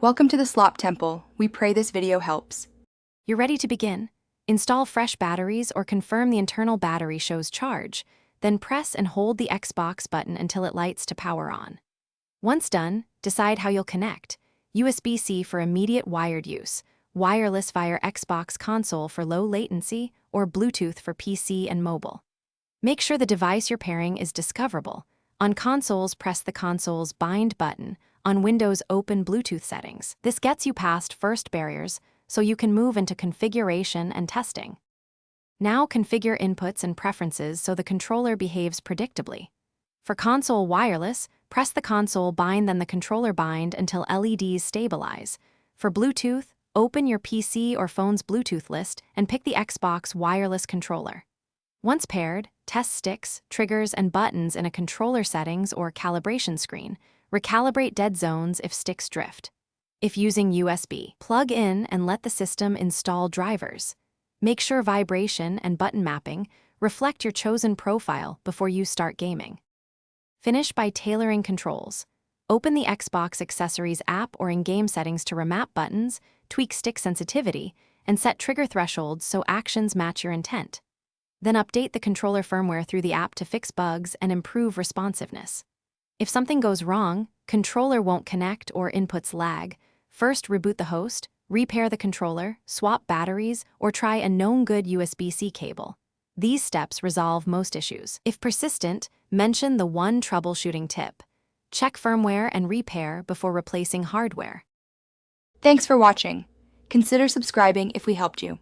Welcome to the Slop Temple. We pray this video helps. You're ready to begin. Install fresh batteries or confirm the internal battery shows charge, then press and hold the Xbox button until it lights to power on. Once done, decide how you'll connect. USB-C for immediate wired use, wireless via Xbox console for low latency, or Bluetooth for PC and mobile. Make sure the device you're pairing is discoverable. On consoles, press the console's bind button. On Windows, open Bluetooth settings. This gets you past first barriers, so you can move into configuration and testing. Now configure inputs and preferences so the controller behaves predictably. For console wireless, press the console bind then the controller bind until LEDs stabilize. For Bluetooth, open your PC or phone's Bluetooth list and pick the Xbox wireless controller. Once paired, test sticks, triggers, and buttons in a controller settings or calibration screen. Recalibrate dead zones if sticks drift. If using USB, plug in and let the system install drivers. Make sure vibration and button mapping reflect your chosen profile before you start gaming. Finish by tailoring controls. Open the Xbox Accessories app or in-game settings to remap buttons, tweak stick sensitivity, and set trigger thresholds so actions match your intent. Then update the controller firmware through the app to fix bugs and improve responsiveness. If something goes wrong, controller won't connect or inputs lag, first reboot the host, repair the controller, swap batteries, or try a known good USB-C cable. These steps resolve most issues. If persistent, mention the one troubleshooting tip. Check firmware and repair before replacing hardware. Thanks for watching. Consider subscribing if we helped you.